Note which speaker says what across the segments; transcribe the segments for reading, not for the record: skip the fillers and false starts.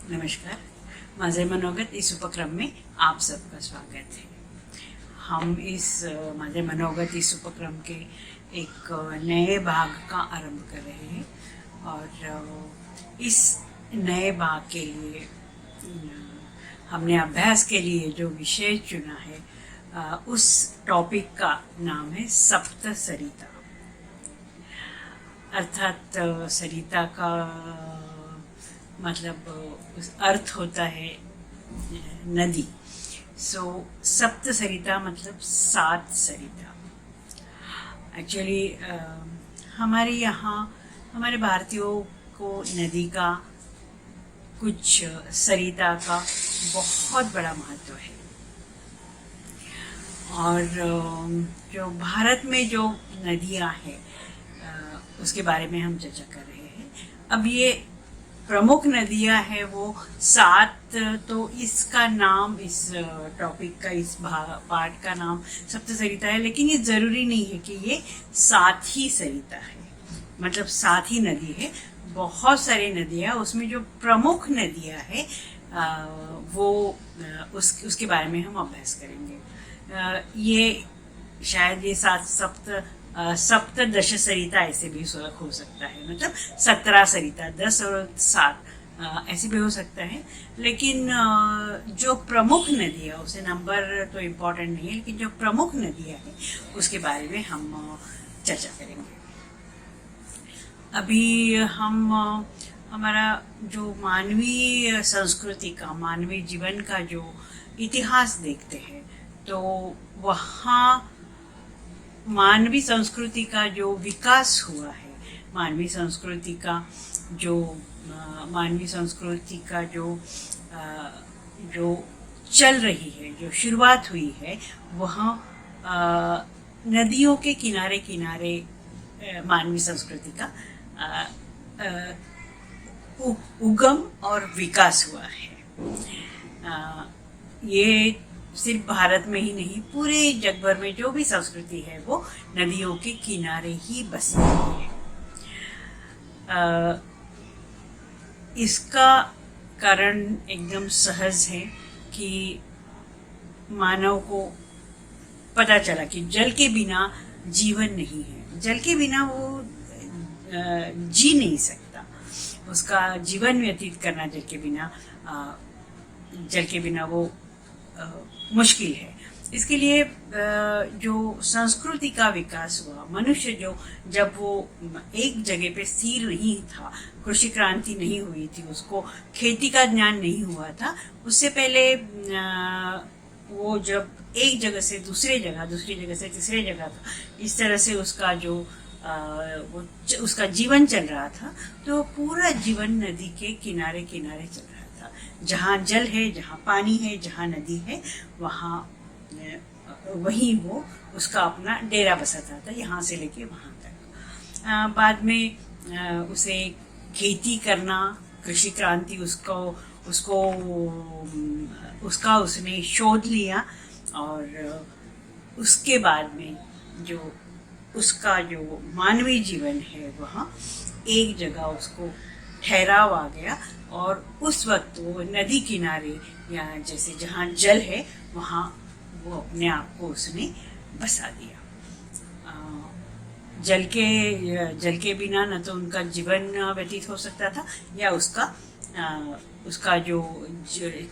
Speaker 1: नमस्कार. माझे मनोगत इस उपक्रम में आप सबका स्वागत है. हम इस माझे मनोगत इस उपक्रम के एक नए भाग का आरंभ कर रहे हैं और इस नए भाग के लिए हमने अभ्यास के लिए जो विषय चुना है उस टॉपिक का नाम है सप्त सरिता. अर्थात सरिता का मतलब उस अर्थ होता है नदी. सप्त सरिता मतलब 7 सरिता. एक्चुअली हमारे यहाँ हमारे भारतीयों को नदी का कुछ सरिता का बहुत बड़ा महत्व है. और जो भारत में जो नदियाँ हैं उसके बारे में हम चर्चा कर रहे हैं. अब ये प्रमुख नदियां हैं वो 7. तो इसका नाम इस टॉपिक का इस पार्ट का नाम सप्त सरिता है, लेकिन ये जरूरी नहीं है कि ये 7 ही सरिता है, मतलब 7 ही नदी है. बहुत सारी नदियां, उसमें जो प्रमुख नदियां है वो उसके बारे में हम अभ्यास करेंगे. ये शायद ये सप्तदश सरिता ऐसे भी हो सकता है, मतलब 17 सरिता, 10 और 7 ऐसे भी हो सकता है. लेकिन जो प्रमुख नदी है उसे नंबर तो इम्पोर्टेंट नहीं है, लेकिन जो प्रमुख नदियाँ है उसके बारे में हम चर्चा करेंगे. अभी हम हमारा जो मानवीय संस्कृति का, मानवीय जीवन का जो इतिहास देखते हैं तो वहाँ मानवीय संस्कृति का जो विकास हुआ है, मानवीय संस्कृति का जो चल रही है, जो शुरुआत हुई है, वह नदियों के किनारे किनारे मानवीय संस्कृति का उगम और विकास हुआ है. ये सिर्फ भारत में ही नहीं, पूरे जग भर में जो भी संस्कृति है वो नदियों के किनारे ही बसी हुई है. इसका कारण एकदम सहज है कि मानव को पता चला कि जल के बिना जीवन नहीं है. जल के बिना वो जी नहीं सकता. उसका जीवन व्यतीत करना जल के बिना वो मुश्किल है. इसके लिए जो संस्कृति का विकास हुआ, मनुष्य जब वो एक जगह पे स्थिर नहीं था, कृषि क्रांति नहीं हुई थी, उसको खेती का ज्ञान नहीं हुआ था, उससे पहले वो जब एक जगह से दूसरी जगह से तीसरी जगह था, इस तरह से उसका जो उसका जीवन चल रहा था, तो पूरा जीवन नदी के किनारे किनारे चल रहा था. जहाँ जल है, जहाँ पानी है, जहाँ नदी है, वहीं वो उसका अपना डेरा बसाता था, यहाँ से लेके वहाँ तक. बाद में उसे खेती करना, कृषि क्रांति उसने शोध लिया. और उसके बाद में जो उसका जो मानवीय जीवन है वह एक जगह उसको ठहराव आ गया. और उस वक्त वो नदी किनारे या जैसे जहाँ जल है वहाँ वो अपने आप को उसने बसा दिया. जल के बिना न तो उनका जीवन व्यतीत हो सकता था, या उसका जो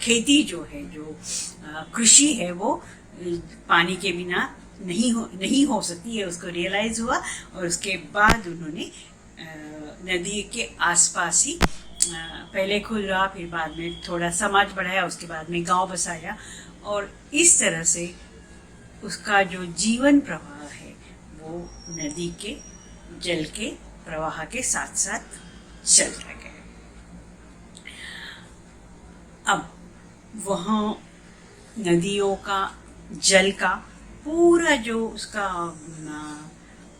Speaker 1: खेती जो है, जो कृषि है, वो पानी के बिना नहीं हो सकती है. उसको रियलाइज हुआ और उसके बाद उन्होंने नदी के आसपास ही पहले खुद रहा, फिर बाद में थोड़ा समाज बढ़ाया, उसके बाद में गांव बसाया. और इस तरह से उसका जो जीवन प्रवाह है वो नदी के जल के प्रवाह के साथ साथ चलता गया. अब वहाँ नदियों का, जल का पूरा जो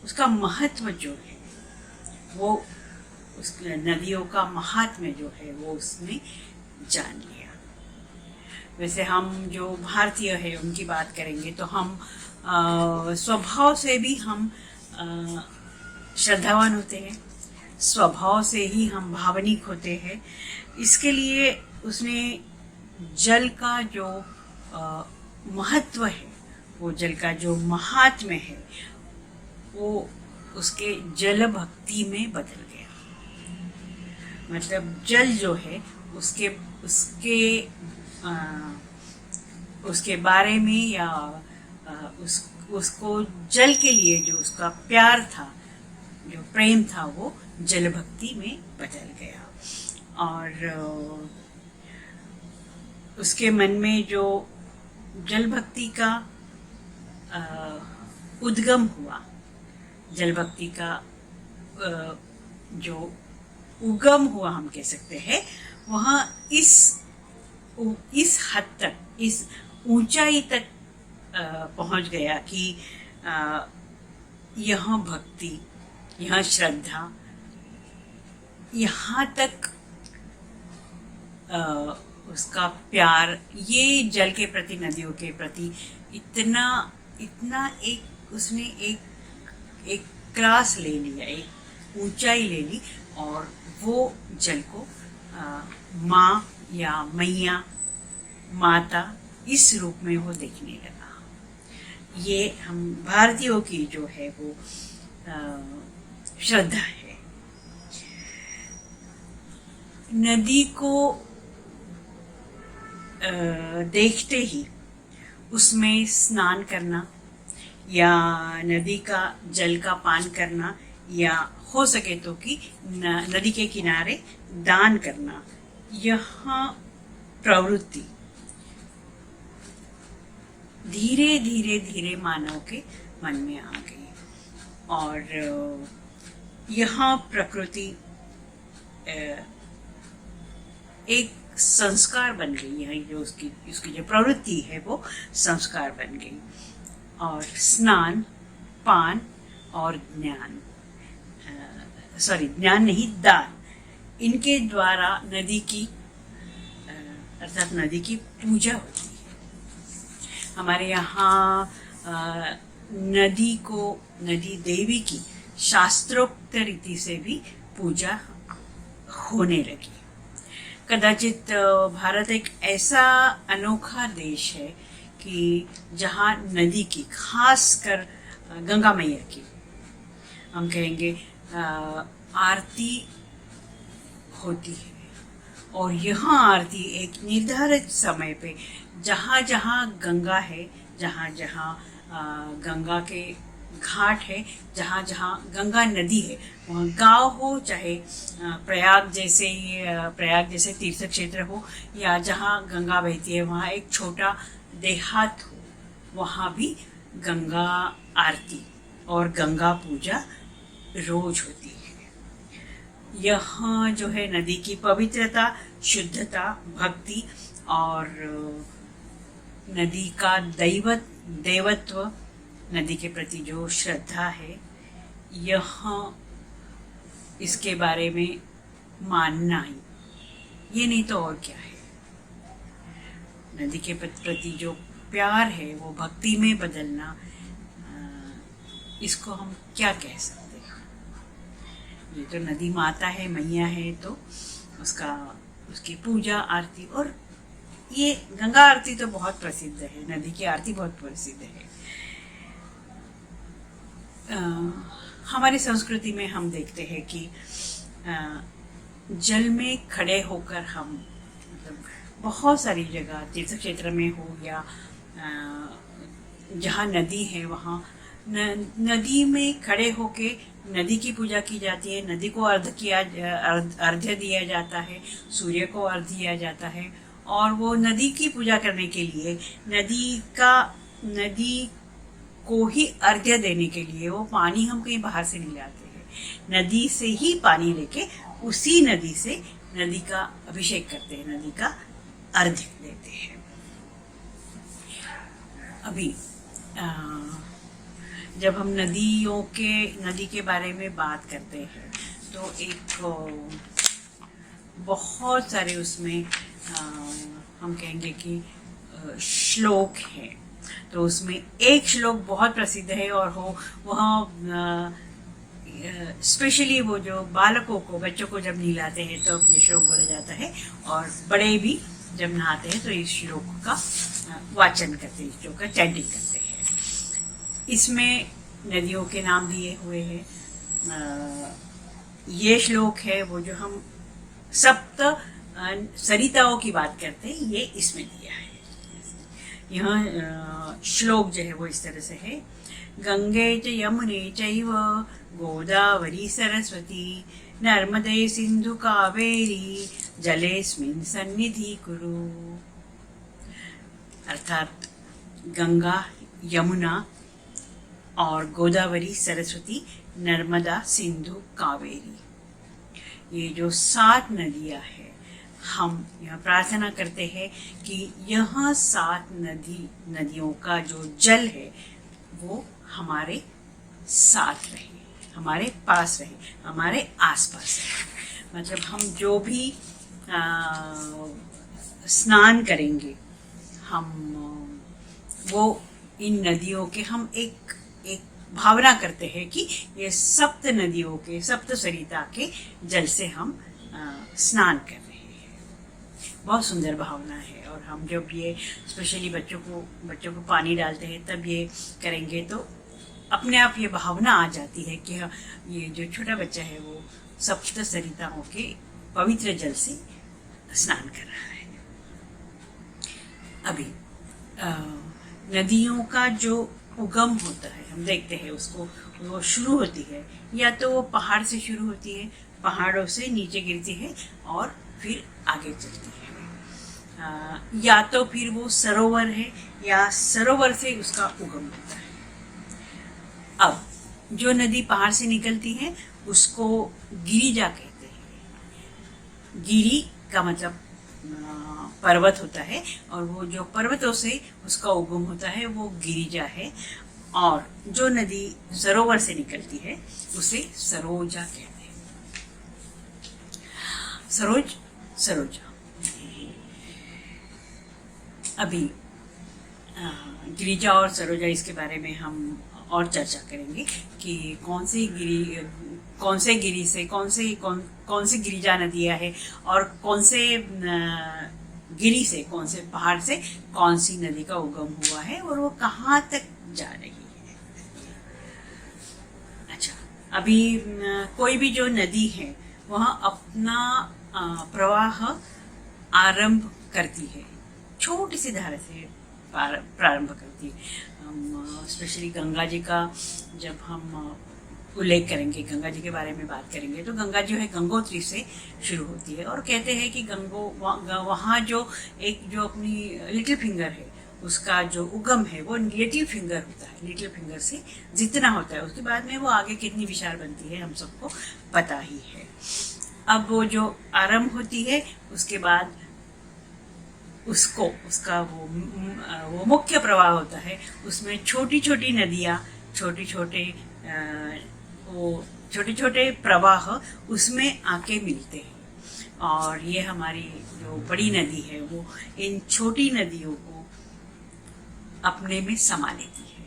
Speaker 1: उसका महत्व जो है, वो उस नदियों का महात्म्य जो है वो उसने जान लिया. वैसे हम जो भारतीय है उनकी बात करेंगे तो हम स्वभाव से भी हम श्रद्धावान होते हैं, स्वभाव से ही हम भावनिक होते हैं. इसके लिए उसने जल का जो महत्व है, वो जल का जो महात्म्य है, वो उसके जल भक्ति में बदल गया। मतलब जल जो है उसके उसके उसके बारे में या उसको जल के लिए जो उसका प्यार था, जो प्रेम था, वो जल भक्ति में बदल गया। और उसके मन में जो जल भक्ति का उद्गम हुआ, जल भक्ति का जो उगम हुआ हम कह सकते हैं, वहाँ इस हद तक, इस ऊंचाई तक पहुंच गया कि यहाँ भक्ति, यहाँ श्रद्धा, यहाँ तक उसका प्यार, ये जल के प्रति, नदियों के प्रति इतना उसने एक क्लास ले लिया, एक ऊंचाई ले ली, और वो जल को माँ या मैया, माता, इस रूप में वो देखने लगा। ये हम भारतीयों की जो है वो श्रद्धा है। नदी को देखते ही उसमें स्नान करना या नदी का जल का पान करना, या हो सके तो कि नदी के किनारे दान करना, यह प्रवृत्ति धीरे धीरे धीरे मानव के मन में आ गई। और यहाँ प्रकृति एक संस्कार बन गई है, जो उसकी जो प्रवृत्ति है वो संस्कार बन गई। और स्नान, पान और ज्ञान, ज्ञान नहीं, दान, इनके द्वारा नदी की अर्थात नदी की पूजा होती है। हमारे यहाँ नदी देवी की शास्त्रोक्त रीति से भी पूजा होने लगी। कदाचित भारत एक ऐसा अनोखा देश है कि जहाँ नदी की, खासकर गंगा मैया की, हम कहेंगे आरती होती है। और यहाँ आरती एक निर्धारित समय पे, जहाँ जहाँ गंगा है, जहाँ जहाँ गंगा के घाट है, जहाँ जहाँ गंगा नदी है, वहाँ गांव हो, चाहे प्रयाग जैसे तीर्थ क्षेत्र हो, या जहाँ गंगा बहती है वहाँ एक छोटा देहात हो, वहाँ भी गंगा आरती और गंगा पूजा रोज होती है। यहाँ जो है नदी की पवित्रता, शुद्धता, भक्ति और नदी का देवत्व, नदी के प्रति जो श्रद्धा है, यहाँ इसके बारे में मानना ही, ये नहीं तो और क्या है। नदी के प्रति जो प्यार है वो भक्ति में बदलना, इसको हम क्या कह सकते हैं। ये तो नदी माता है, मैया है, तो उसकी पूजा, आरती, और ये गंगा आरती तो बहुत प्रसिद्ध है, नदी की आरती बहुत प्रसिद्ध है। हमारी संस्कृति में हम देखते हैं कि जल में खड़े होकर हम, मतलब बहुत सारी जगह तीर्थ क्षेत्र में हो या जहाँ नदी है वहाँ नदी में खड़े होके नदी की पूजा की जाती है। नदी को अर्घ्य दिया जाता है, सूर्य को अर्घ्य दिया जाता है, और वो नदी की पूजा करने के लिए नदी को ही अर्घ्य देने के लिए वो पानी हम कहीं बाहर से नहीं लाते हैं, नदी से ही पानी लेके उसी नदी से नदी का अभिषेक करते हैं, नदी का अर्घ्य देते हैं। अभी जब हम नदी के बारे में बात करते हैं तो एक बहुत सारे उसमें हम कहेंगे कि श्लोक हैं। तो उसमें एक श्लोक बहुत प्रसिद्ध है और वह स्पेशली वो जो बालकों को, बच्चों को जब नहलाते हैं तो ये श्लोक बोला जाता है, और बड़े भी जब नहाते हैं तो इस श्लोक का वाचन करते हैं, इस श्लोक का चैंटिंग करते हैं। इसमें नदियों के नाम दिए हुए हैं। ये श्लोक है वो जो हम सप्त सरिताओं की बात करते हैं, ये इसमें दिया है। यह श्लोक जो है वो इस तरह से है। गंगे च यमुने चैव गोदावरी सरस्वती नर्मदे सिंधु कावेरी जलेस्मिन् सन्निधि कुरु। अर्थात गंगा, यमुना और गोदावरी, सरस्वती, नर्मदा, सिंधु, कावेरी, ये जो 7 नदियां हैं, हम यह प्रार्थना करते हैं कि यह 7 नदियों का जो जल है वो हमारे साथ रहे, हमारे पास रहे, हमारे आसपास रहे। मतलब हम जो भी स्नान करेंगे, हम वो इन नदियों के हम एक भावना करते हैं कि ये सप्त नदियों के, सप्त सरिता के जल से हम स्नान कर रहे हैं। बहुत सुंदर भावना है। और हम जब ये स्पेशली बच्चों को पानी डालते हैं तब ये करेंगे तो अपने आप ये भावना आ जाती है कि ये जो छोटा बच्चा है वो सप्त सरिताओं के पवित्र जल से स्नान कर रहा है। अभी नदियों का जो उगम होता है, हम देखते हैं उसको, वो शुरू होती है या तो वो पहाड़ से शुरू होती है, पहाड़ों से नीचे गिरती है और फिर आगे चलती है, या तो फिर वो सरोवर है या सरोवर से उसका उगम होता है। अब जो नदी पहाड़ से निकलती है उसको गिरिजा कहते हैं। गिरी का मतलब पर्वत होता है, और वो जो पर्वतों से उसका उगम होता है वो गिरिजा है। और जो नदी सरोवर से निकलती है उसे सरोजा कहते हैं। सरोजा। अभी गिरिजा और सरोजा, इसके बारे में हम और चर्चा करेंगे कि कौन सी गिरिजा नदियाँ है और कौन से पहाड़ से कौन सी नदी का उगम हुआ है और वो कहाँ तक जा रही है। अच्छा, अभी कोई भी जो नदी है वह अपना प्रवाह आरंभ करती है, छोटी सी धारा से प्रारंभ करती है। स्पेशली गंगा जी का जब हम उल्लेख करेंगे, गंगा जी के बारे में बात करेंगे तो गंगा जो है गंगोत्री से शुरू होती है, और कहते हैं कि वहाँ जो अपनी लिटिल फिंगर है उसका जो उगम है वो लिटिल फिंगर होता है। लिटिल फिंगर से जितना होता है उसके बाद में वो आगे कितनी विशाल बनती है हम सबको पता ही है। अब वो जो आरंभ होती है उसके बाद उसका वो मुख्य प्रवाह होता है, उसमें छोटी छोटी नदियाँ, छोटे छोटे प्रवाह उसमें आके मिलते हैं, और ये हमारी जो बड़ी नदी है वो इन छोटी नदियों को अपने में समा लेती है,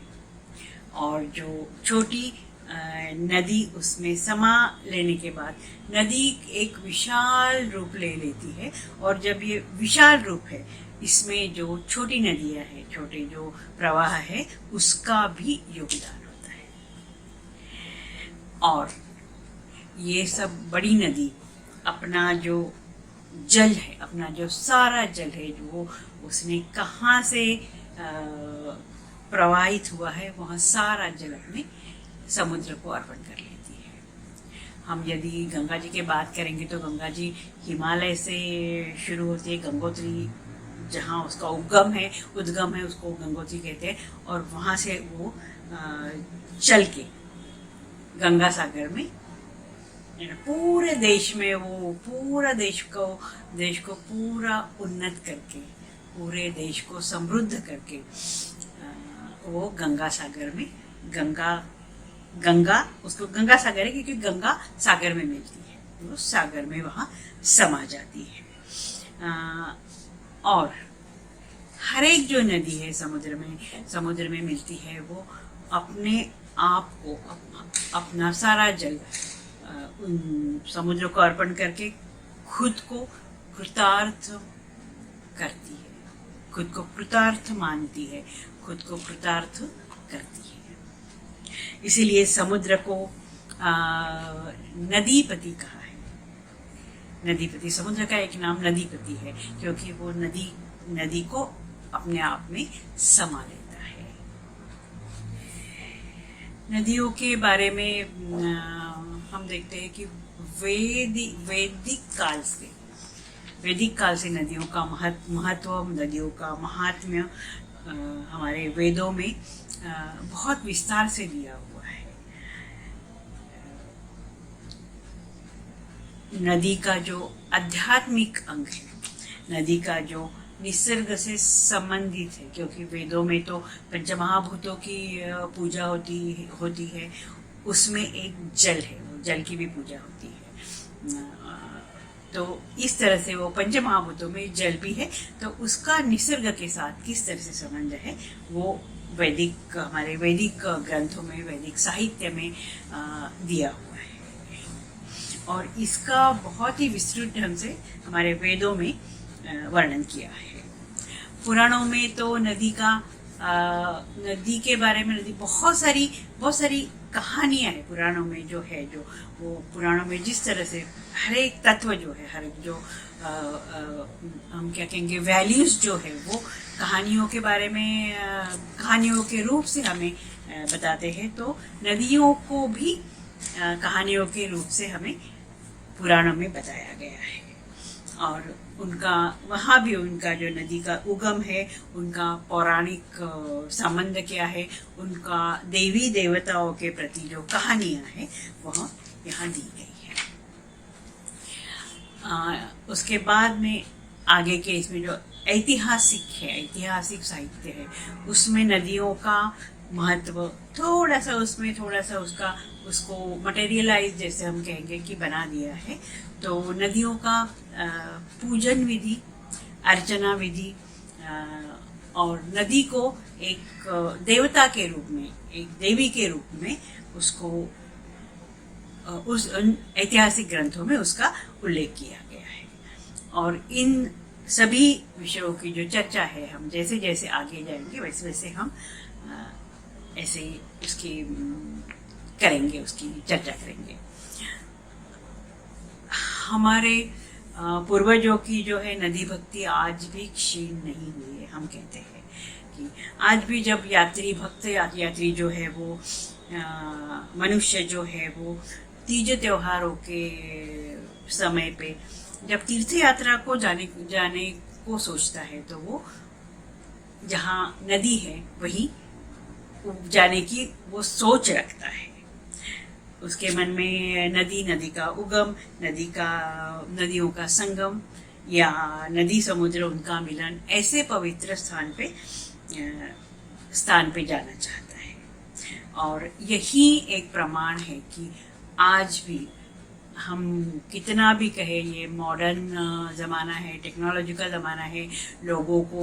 Speaker 1: और जो छोटी नदी उसमें समा लेने के बाद नदी एक विशाल रूप ले लेती है, और जब ये विशाल रूप है इसमें जो छोटी नदियां है, छोटे जो प्रवाह है उसका भी योगदान होता है। और ये सब बड़ी नदी अपना जो जल है, अपना जो सारा जल है जो उसने कहाँ से प्रवाहित हुआ है वह सारा जल अपने समुद्र को अर्पण कर लेती है। हम यदि गंगा जी की बात करेंगे तो गंगा जी हिमालय से शुरू होती है, गंगोत्री जहाँ उसका उद्गम है उसको गंगोत्री कहते हैं, और वहाँ से वो चल के गंगा सागर में पूरे देश में वो पूरा देश को पूरा उन्नत करके, पूरे देश को समृद्ध करके वो गंगा सागर में गंगा उसको गंगा सागर है क्योंकि गंगा सागर में मिलती है, वो सागर में वहाँ समा जाती है। और हर एक जो नदी है समुद्र में मिलती है वो अपने आप को अपना सारा जल उन समुद्र को अर्पण करके खुद को कृतार्थ करती है, खुद को कृतार्थ मानती है, खुद को कृतार्थ करती है। इसीलिए समुद्र को नदीपति कहा है। नदीपति, समुद्र का एक नाम नदीपति है, क्योंकि वो नदी को अपने आप में समा लेता है। नदियों के बारे में हम देखते हैं कि वैदिक काल से नदियों का महत्व, नदियों का महात्म्य हमारे वेदों में बहुत विस्तार से दिया हुआ है। नदी का जो आध्यात्मिक अंग है, नदी का जो निसर्ग से संबंधित है, क्योंकि वेदों में तो पंचमहाभूतों की पूजा होती है, उसमें एक जल है, जल की भी पूजा होती है। तो इस तरह से वो पंचमहाभूतों में जल भी है, तो उसका निसर्ग के साथ किस तरह से संबंध है वो हमारे वैदिक ग्रंथों में, वैदिक साहित्य में दिया हुआ है। और इसका बहुत ही विस्तृत ढंग से हमारे वेदों में वर्णन किया है। पुराणों में तो नदी के बारे में बहुत सारी कहानियां हैं पुराणों में, जो वो पुराणों में जिस तरह से हर एक तत्व जो है, हर एक जो हम क्या कहेंगे वैल्यूज जो है, वो कहानियों के बारे में, कहानियों के रूप से हमें बताते हैं। तो नदियों को भी कहानियों के रूप से हमें पुराणों में बताया गया है। और वहाँ भी उनका जो नदी का उगम है, उनका पौराणिक संबंध क्या है, उनका देवी देवताओं के प्रति जो कहानियाँ हैं वह यहाँ दी गई है। उसके बाद में आगे के इसमें जो ऐतिहासिक साहित्य है, उसमें नदियों का महत्व थोड़ा सा उसको मटेरियलाइज, जैसे हम कहेंगे, कि बना दिया है। तो नदियों का पूजन विधि, अर्चना विधि, और नदी को एक देवता के रूप में, एक देवी के रूप में उसको उस ऐतिहासिक ग्रंथों में उसका उल्लेख किया गया है। और इन सभी विषयों की जो चर्चा है, हम जैसे जैसे आगे जाएंगे वैसे वैसे हम ऐसे उसकी चर्चा करेंगे। हमारे पूर्वजों की जो है नदी भक्ति आज भी क्षीण नहीं हुई है। हम कहते हैं कि आज भी जब यात्री जो है वो मनुष्य जो है वो तीज त्योहारों के समय पे जब तीर्थ यात्रा को जाने को सोचता है, तो वो जहाँ नदी है वहीं जाने की वो सोच रखता है। उसके मन में नदी का उगम, नदियों का संगम या नदी समुद्र उनका मिलन, ऐसे पवित्र स्थान पे जाना चाहता है। और यही एक प्रमाण है कि आज भी हम कितना भी कहें, ये मॉडर्न ज़माना है, टेक्नोलॉजिकल ज़माना है, लोगों को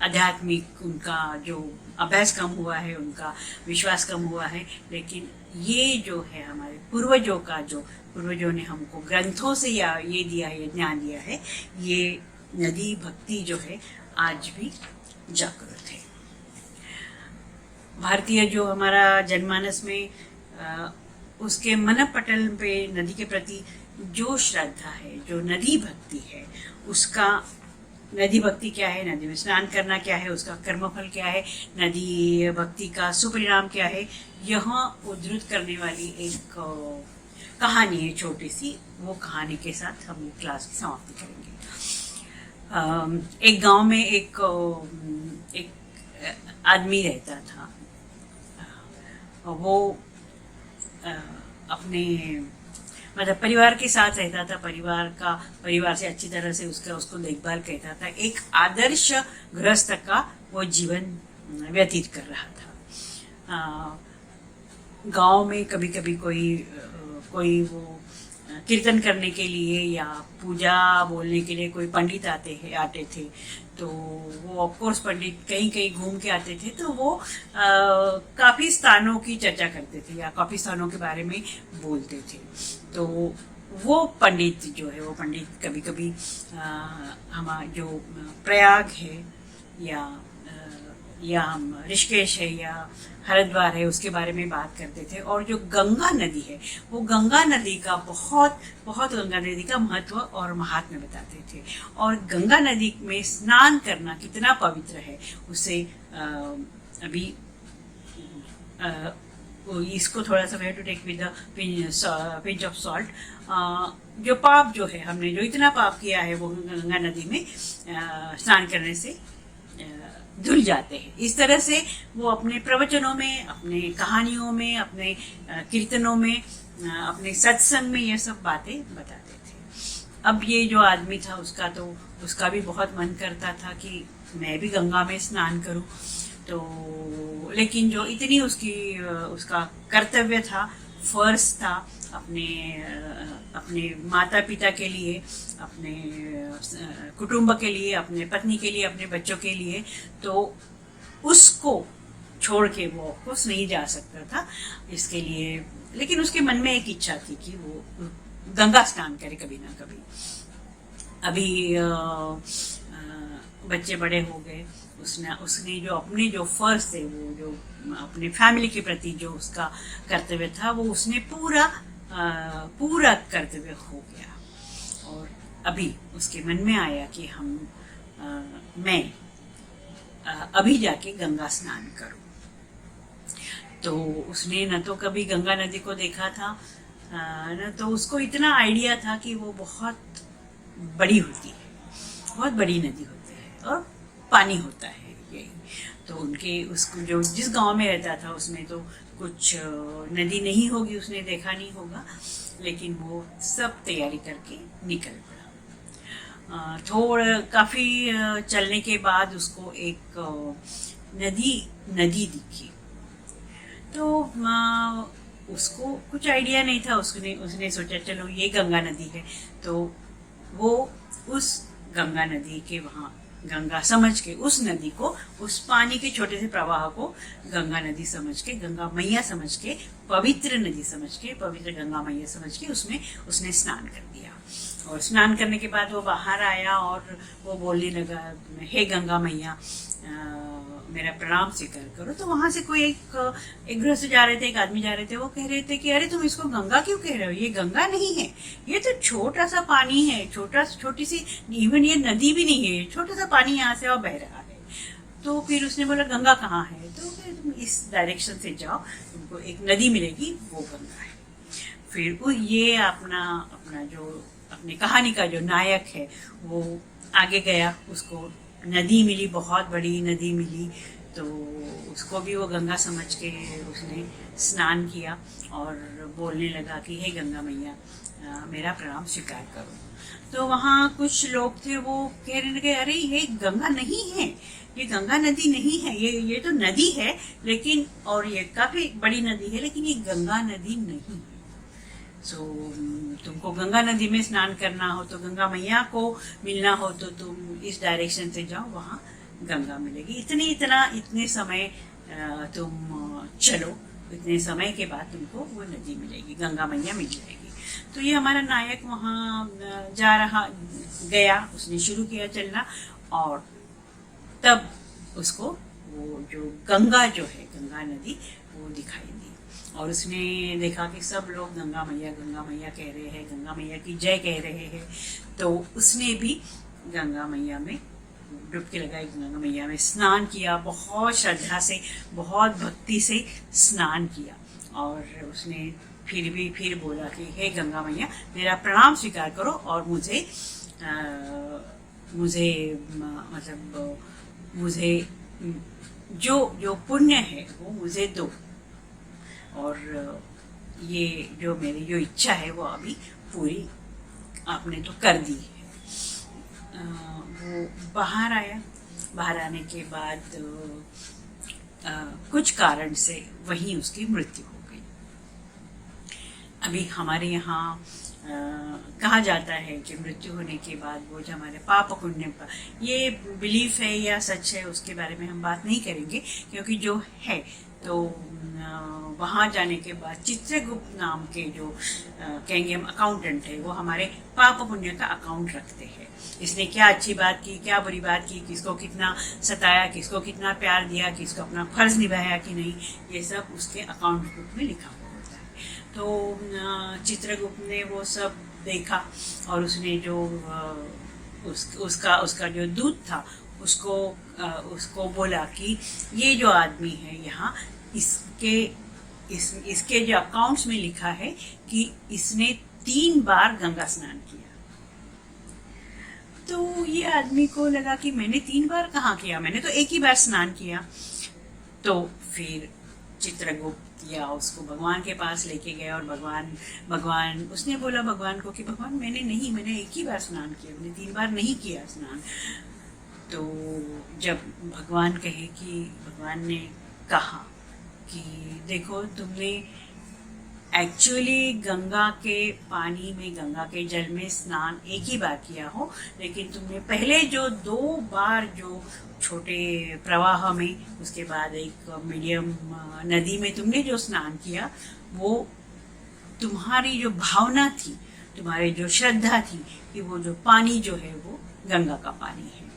Speaker 1: आध्यात्मिक उनका जो अभ्यास कम हुआ है, उनका विश्वास कम हुआ है, लेकिन ये जो है हमारे पूर्वजों ने हमको ग्रंथों से ये ज्ञान दिया है, ये नदी भक्ति जो है आज भी जागृत है। भारतीय जो हमारा जनमानस में उसके मन पटल पे नदी के प्रति जो श्रद्धा है, जो नदी भक्ति है, उसका नदी भक्ति क्या है, नदी में स्नान करना क्या है, उसका कर्मफल क्या है, नदी भक्ति का सुपरिणाम क्या है, यह उद्धृत करने वाली एक कहानी है छोटी सी। वो कहानी के साथ हम क्लास की समाप्ति करेंगे। एक गांव में एक आदमी रहता था। वो अपने मतलब परिवार के साथ रहता था, परिवार से अच्छी तरह से उसको देखभाल करता था। एक आदर्श गृहस्थ का वो जीवन व्यतीत कर रहा था। गांव में कभी कभी कोई वो कीर्तन करने के लिए या पूजा बोलने के लिए कोई पंडित आते थे, तो वो ऑफ कोर्स पंडित कहीं कहीं घूम के आते थे, तो वो काफी स्थानों की चर्चा करते थे या काफी स्थानों के बारे में बोलते थे। तो वो पंडित जो है, वो पंडित कभी कभी हमारा जो प्रयाग है या हम ऋषिकेश है या हरिद्वार है उसके बारे में बात करते थे। और जो गंगा नदी है, वो गंगा नदी का बहुत गंगा नदी का महत्व और महात्म्य बताते थे। और गंगा नदी में स्नान करना कितना पवित्र है, उसे अभी इसको थोड़ा सा to take with pinch of salt. जो पाप जो है, हमने जो इतना पाप किया है, वो गंगा नदी में स्नान करने से धुल जाते हैं। इस तरह से वो अपने प्रवचनों में, अपने कहानियों में, अपने कीर्तनों में, अपने सत्संग में ये सब बातें बताते थे। अब ये जो आदमी था, उसका भी बहुत मन करता था कि मैं भी गंगा में स्नान करूं। तो लेकिन जो इतनी उसका कर्तव्य था, फर्ज था अपने माता पिता के लिए, अपने कुटुंब के लिए, अपने पत्नी के लिए, अपने बच्चों के लिए, तो उसको छोड़ के वो ऑफकोर्स नहीं जा सकता था। इसके लिए लेकिन उसके मन में एक इच्छा थी कि वो गंगा स्नान करे कभी ना कभी। अभी बच्चे बड़े हो गए, उसने जो फर्ज थे, वो जो अपने फैमिली के प्रति जो उसका कर्तव्य था, वो उसने पूरा कर्तव्य हो गया। और अभी उसके मन में आया कि मैं अभी जाके गंगा स्नान करूं। तो उसने न तो कभी गंगा नदी को देखा था, न तो उसको इतना आइडिया था कि वो बहुत बड़ी होती है, बहुत बड़ी नदी होती है और पानी होता है यही। तो उसको जो जिस गांव में रहता था, उसमें तो कुछ नदी नहीं होगी, उसने देखा नहीं होगा, लेकिन वो सब तैयारी करके निकल पड़ा। काफी चलने के बाद उसको एक नदी दिखी। तो उसको कुछ आइडिया नहीं था, उसने सोचा चलो ये गंगा नदी है। तो वो उस गंगा नदी के वहां गंगा समझ के, उस नदी को, उस पानी के छोटे से प्रवाह को गंगा नदी समझ के, गंगा मैया समझ के, पवित्र नदी समझ के, पवित्र गंगा मैया समझ के उसने स्नान कर दिया। और स्नान करने के बाद वो बाहर आया और वो बोलने लगा, हे गंगा मैया, मेरा प्रणाम स्वीकार करो। तो वहां से कोई एक गृहस्थ जा रहे थे, एक आदमी जा रहे थे, वो कह रहे थे कि अरे तुम इसको गंगा क्यों कह रहे हो, ये गंगा नहीं है, ये तो छोटा सा पानी है, छोटी सी, इवन ये नदी भी नहीं है, छोटा सा पानी यहाँ से और बह रहा है। तो फिर उसने बोला गंगा कहाँ है? तो फिर तुम इस डायरेक्शन से जाओ, तुमको एक नदी मिलेगी, वो गंगा है। फिर वो ये अपना जो अपनी कहानी का जो नायक है, वो आगे गया, उसको नदी मिली, बहुत बड़ी नदी मिली। तो उसको भी वो गंगा समझ के उसने स्नान किया और बोलने लगा कि हे गंगा मैया, मेरा प्रणाम स्वीकार करो। तो वहाँ कुछ लोग थे, वो कहने लगे अरे ये गंगा नहीं है, ये गंगा नदी नहीं है, ये तो नदी है, लेकिन और ये काफी बड़ी नदी है, लेकिन ये गंगा नदी नहीं है। तुमको गंगा नदी में स्नान करना हो, तो गंगा मैया को मिलना हो, तो तुम इस डायरेक्शन से जाओ, वहाँ गंगा मिलेगी। इतने समय तुम चलो, इतने समय के बाद तुमको वो नदी मिलेगी, गंगा मैया मिल जाएगी। तो ये हमारा नायक वहाँ गया, उसने शुरू किया चलना, और तब उसको वो जो गंगा जो है, गंगा नदी, वो दिखाई दी। और उसने देखा कि सब लोग गंगा मैया कह रहे हैं, गंगा मैया की जय कह रहे हैं। तो उसने भी गंगा मैया में डुबकी लगाई, गंगा मैया में स्नान किया, बहुत श्रद्धा से, बहुत भक्ति से स्नान किया। और उसने फिर बोला कि हे गंगा मैया, मेरा प्रणाम स्वीकार करो और मुझे जो पुण्य है वो मुझे दो, और ये जो मेरी जो इच्छा है वो अभी पूरी आपने तो कर दी है। वो बाहर आया, बाहर आने के बाद कुछ कारण से वहीं उसकी मृत्यु हो गई। अभी हमारे यहाँ कहा जाता है कि मृत्यु होने के बाद वो जो हमारे पाप पुण्य का ये बिलीफ है या सच है, उसके बारे में हम बात नहीं करेंगे, क्योंकि जो है तो वहाँ जाने के बाद चित्रगुप्त नाम के जो कहेंगे हम अकाउंटेंट है, वो हमारे पाप पुण्य का अकाउंट रखते हैं। इसने क्या अच्छी बात की, क्या बुरी बात की, किसको कितना सताया, किसको कितना प्यार दिया, किसको अपना फर्ज निभाया कि नहीं, ये सब उसके अकाउंट बुक में लिखा हुआ होता है। तो चित्रगुप्त ने वो सब देखा और उसने जो उसका जो दूत था उसको बोला कि ये जो आदमी है यहाँ, इसके जो अकाउंट्स में लिखा है कि इसने 3 बार गंगा स्नान किया। तो ये आदमी को लगा कि मैंने 3 बार कहाँ किया, मैंने तो एक ही बार स्नान किया। तो फिर चित्रगुप्त या उसको भगवान के पास लेके गया और भगवान उसने बोला भगवान को कि भगवान मैंने एक ही बार स्नान किया, मैंने 3 बार नहीं किया स्नान। तो जब भगवान ने कहा कि देखो, तुमने एक्चुअली गंगा के पानी में, गंगा के जल में स्नान एक ही बार किया हो, लेकिन तुमने पहले जो 2 बार जो छोटे प्रवाह में, उसके बाद एक मीडियम नदी में तुमने जो स्नान किया, वो तुम्हारी जो भावना थी, तुम्हारी जो श्रद्धा थी कि वो जो पानी जो है वो गंगा का पानी है।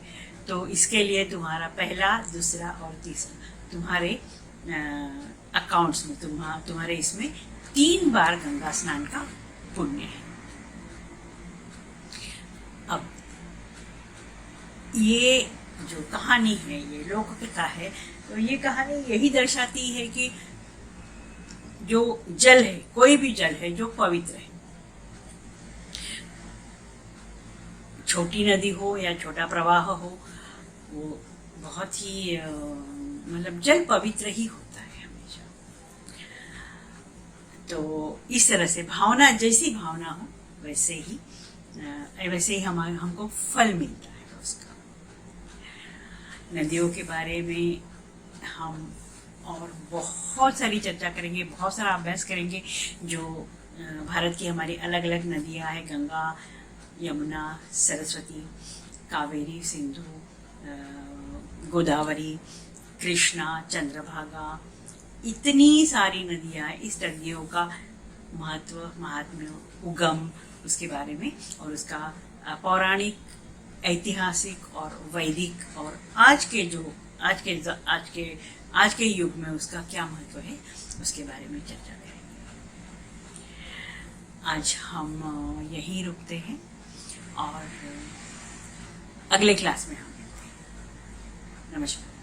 Speaker 1: तो इसके लिए तुम्हारा पहला, दूसरा और तीसरा तुम्हारे अकाउंट्स में, तुम्हारे इसमें 3 बार गंगा स्नान का पुण्य है। अब ये जो कहानी है, ये लोक कथा है, तो ये कहानी यही दर्शाती है कि जो जल है, कोई भी जल है जो पवित्र है, छोटी नदी हो या छोटा प्रवाह हो, वो बहुत ही मतलब जल पवित्र ही होता है हमेशा। तो इस तरह से भावना, जैसी भावना हो वैसे ही हमको फल मिलता है उसका। नदियों के बारे में हम और बहुत सारी चर्चा करेंगे, बहुत सारा अभ्यास करेंगे। जो भारत की हमारी अलग अलग नदियां हैं, गंगा, यमुना, सरस्वती, कावेरी, सिंधु, गोदावरी, कृष्णा, चंद्रभागा, इतनी सारी नदियां हैं। इस नदियों का महत्व, महात्म्य, उगम, उसके बारे में, और उसका पौराणिक, ऐतिहासिक और वैदिक, और आज के युग में उसका क्या महत्व है, उसके बारे में चर्चा करेंगे। आज हम यहीं रुकते हैं और अगले क्लास में हम मिलते हैं। नमस्कार।